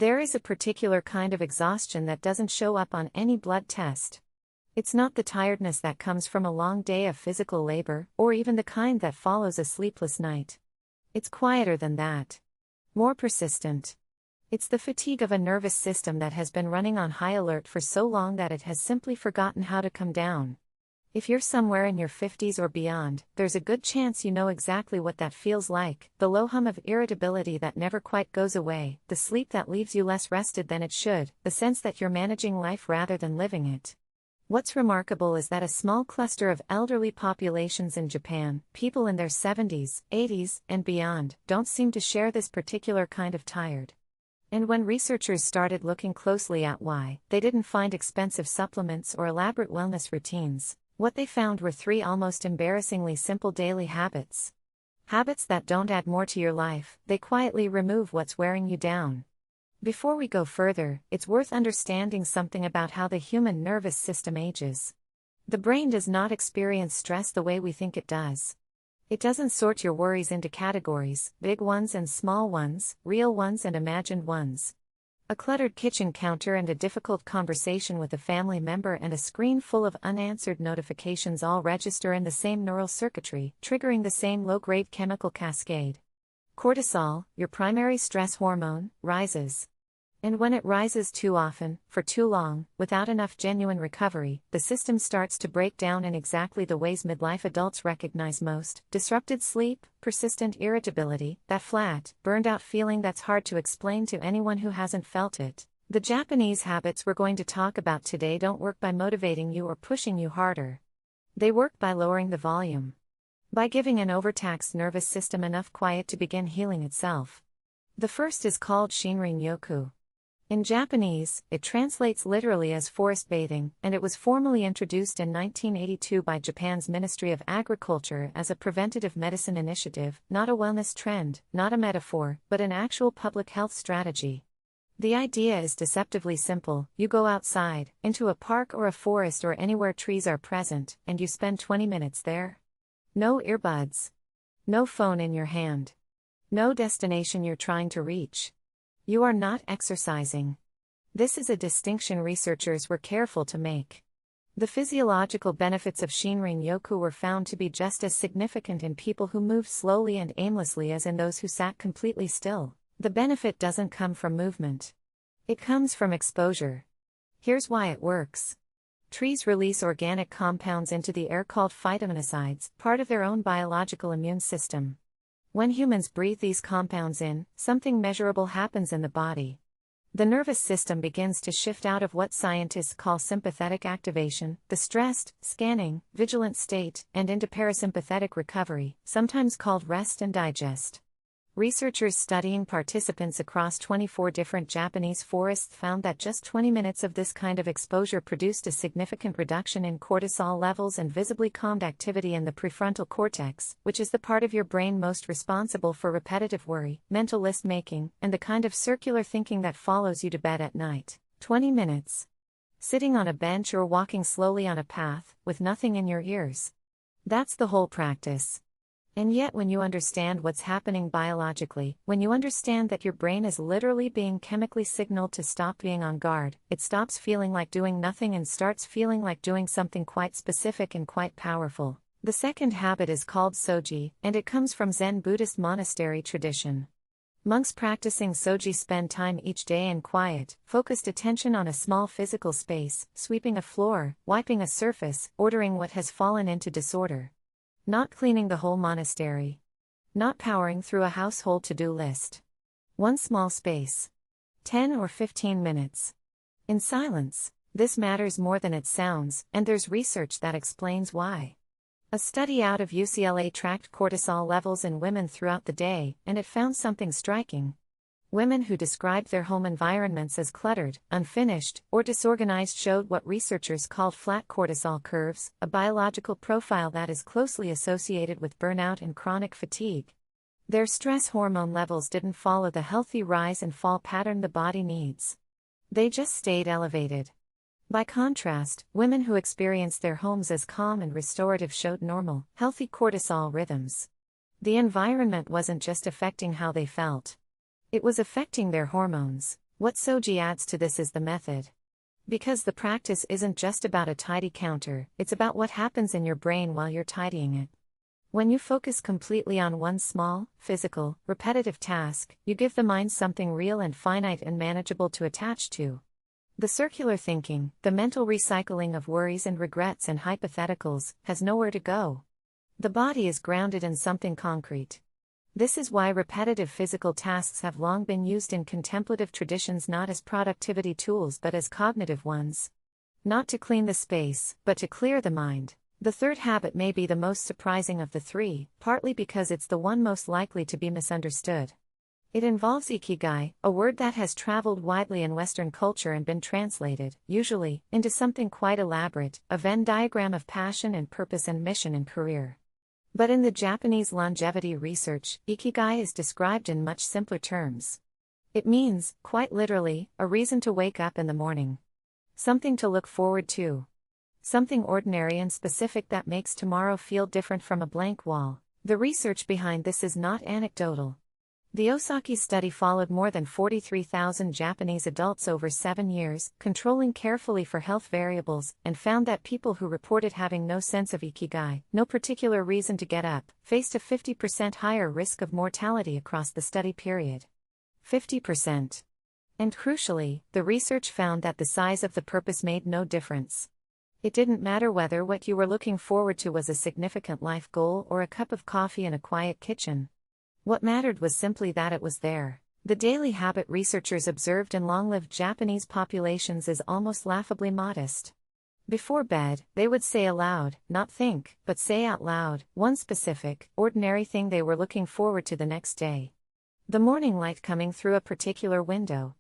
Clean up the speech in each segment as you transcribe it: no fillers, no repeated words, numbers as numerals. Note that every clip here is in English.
There is a particular kind of exhaustion that doesn't show up on any blood test. It's not the tiredness that comes from a long day of physical labor, or even the kind that follows a sleepless night. It's quieter than that. More persistent. It's the fatigue of a nervous system that has been running on high alert for so long that it has simply forgotten how to come down. If you're somewhere in your 50s or beyond, there's a good chance you know exactly what that feels like, the low hum of irritability that never quite goes away, the sleep that leaves you less rested than it should, the sense that you're managing life rather than living it. What's remarkable is that a small cluster of elderly populations in Japan, people in their 70s, 80s, and beyond, don't seem to share this particular kind of tired. And when researchers started looking closely at why, they didn't find expensive supplements or elaborate wellness routines. What they found were 3 almost embarrassingly simple daily habits. Habits that don't add more to your life, they quietly remove what's wearing you down. Before we go further, it's worth understanding something about how the human nervous system ages. The brain does not experience stress the way we think it does. It doesn't sort your worries into categories, big ones and small ones, real ones and imagined ones. A cluttered kitchen counter and a difficult conversation with a family member and a screen full of unanswered notifications all register in the same neural circuitry, triggering the same low-grade chemical cascade. Cortisol, your primary stress hormone, rises. And when it rises too often, for too long, without enough genuine recovery, the system starts to break down in exactly the ways midlife adults recognize most: disrupted sleep, persistent irritability, that flat, burned-out feeling that's hard to explain to anyone who hasn't felt it. The Japanese habits we're going to talk about today don't work by motivating you or pushing you harder. They work by lowering the volume. By giving an overtaxed nervous system enough quiet to begin healing itself. The first is called Shinrin-Yoku. In Japanese, it translates literally as forest bathing, and it was formally introduced in 1982 by Japan's Ministry of Agriculture as a preventative medicine initiative, not a wellness trend, not a metaphor, but an actual public health strategy. The idea is deceptively simple: you go outside, into a park or a forest or anywhere trees are present, and you spend 20 minutes there. No earbuds. No phone in your hand. No destination you're trying to reach. You are not exercising. This is a distinction researchers were careful to make. The physiological benefits of Shinrin-Yoku were found to be just as significant in people who moved slowly and aimlessly as in those who sat completely still. The benefit doesn't come from movement. It comes from exposure. Here's why it works. Trees release organic compounds into the air called phytominicides, part of their own biological immune system. When humans breathe these compounds in, something measurable happens in the body. The nervous system begins to shift out of what scientists call sympathetic activation, the stressed, scanning, vigilant state, and into parasympathetic recovery, sometimes called rest and digest. Researchers studying participants across 24 different Japanese forests found that just 20 minutes of this kind of exposure produced a significant reduction in cortisol levels and visibly calmed activity in the prefrontal cortex, which is the part of your brain most responsible for repetitive worry, mental list-making, and the kind of circular thinking that follows you to bed at night. 20 minutes. Sitting on a bench or walking slowly on a path, with nothing in your ears. That's the whole practice. And yet when you understand what's happening biologically, when you understand that your brain is literally being chemically signaled to stop being on guard, it stops feeling like doing nothing and starts feeling like doing something quite specific and quite powerful. The second habit is called Soji, and it comes from Zen Buddhist monastery tradition. Monks practicing Soji spend time each day in quiet, focused attention on a small physical space, sweeping a floor, wiping a surface, ordering what has fallen into disorder. Not cleaning the whole monastery. Not powering through a household to-do list. One small space. 10 or 15 minutes. In silence. This matters more than it sounds, and there's research that explains why. A study out of UCLA tracked cortisol levels in women throughout the day, and it found something striking. Women who described their home environments as cluttered, unfinished, or disorganized showed what researchers called flat cortisol curves, a biological profile that is closely associated with burnout and chronic fatigue. Their stress hormone levels didn't follow the healthy rise and fall pattern the body needs. They just stayed elevated. By contrast, women who experienced their homes as calm and restorative showed normal, healthy cortisol rhythms. The environment wasn't just affecting how they felt. It was affecting their hormones. What Soji adds to this is the method. Because the practice isn't just about a tidy counter, it's about what happens in your brain while you're tidying it. When you focus completely on one small, physical, repetitive task, you give the mind something real and finite and manageable to attach to. The circular thinking, the mental recycling of worries and regrets and hypotheticals, has nowhere to go. The body is grounded in something concrete. This is why repetitive physical tasks have long been used in contemplative traditions not as productivity tools but as cognitive ones. Not to clean the space, but to clear the mind. The third habit may be the most surprising of the three, partly because it's the one most likely to be misunderstood. It involves Ikigai, a word that has traveled widely in Western culture and been translated, usually, into something quite elaborate, a Venn diagram of passion and purpose and mission and career. But in the Japanese longevity research, Ikigai is described in much simpler terms. It means, quite literally, a reason to wake up in the morning. Something to look forward to. Something ordinary and specific that makes tomorrow feel different from a blank wall. The research behind this is not anecdotal. The Osaki study followed more than 43,000 Japanese adults over 7 years, controlling carefully for health variables, and found that people who reported having no sense of ikigai, no particular reason to get up, faced a 50% higher risk of mortality across the study period. 50%. And crucially, the research found that the size of the purpose made no difference. It didn't matter whether what you were looking forward to was a significant life goal or a cup of coffee in a quiet kitchen. What mattered was simply that it was there. The daily habit researchers observed in long-lived Japanese populations is almost laughably modest. Before bed, they would say aloud, not think, but say out loud, one specific, ordinary thing they were looking forward to the next day. The morning light coming through a particular window.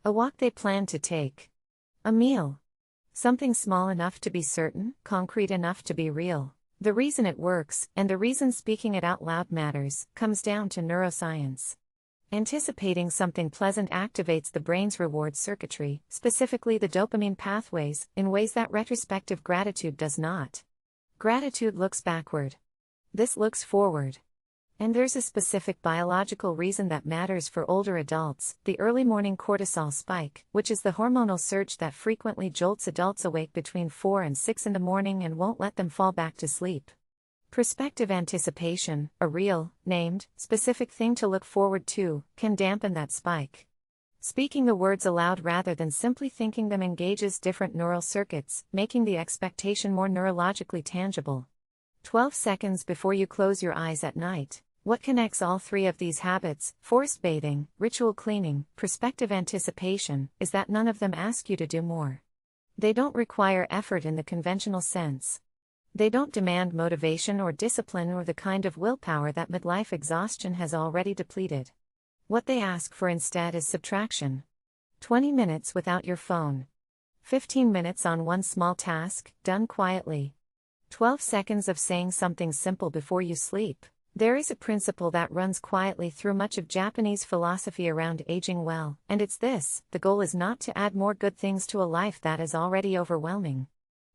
A walk they planned to take. A meal. Something small enough to be certain, concrete enough to be real. The reason it works, and the reason speaking it out loud matters, comes down to neuroscience. Anticipating something pleasant activates the brain's reward circuitry, specifically the dopamine pathways, in ways that retrospective gratitude does not. Gratitude looks backward. This looks forward. And there's a specific biological reason that matters for older adults, the early morning cortisol spike, which is the hormonal surge that frequently jolts adults awake between 4 and 6 in the morning and won't let them fall back to sleep. Prospective anticipation, a real, named, specific thing to look forward to, can dampen that spike. Speaking the words aloud rather than simply thinking them engages different neural circuits, making the expectation more neurologically tangible. 12 seconds before you close your eyes at night. What connects all three of these habits, forced bathing, ritual cleaning, prospective anticipation, is that none of them ask you to do more. They don't require effort in the conventional sense. They don't demand motivation or discipline or the kind of willpower that midlife exhaustion has already depleted. What they ask for instead is subtraction. 20 minutes without your phone. 15 minutes on one small task, done quietly. 12 seconds of saying something simple before you sleep. There is a principle that runs quietly through much of Japanese philosophy around aging well, and it's this: the goal is not to add more good things to a life that is already overwhelming.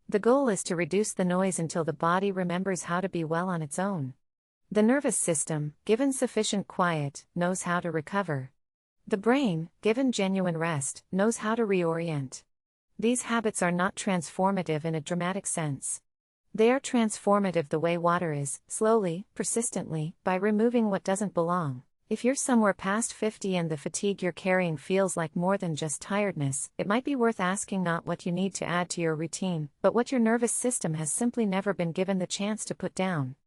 The goal is to reduce the noise until the body remembers how to be well on its own. The nervous system, given sufficient quiet, knows how to recover. The brain, given genuine rest, knows how to reorient. These habits are not transformative in a dramatic sense. They are transformative the way water is, slowly, persistently, by removing what doesn't belong. If you're somewhere past 50 and the fatigue you're carrying feels like more than just tiredness, it might be worth asking not what you need to add to your routine, but what your nervous system has simply never been given the chance to put down.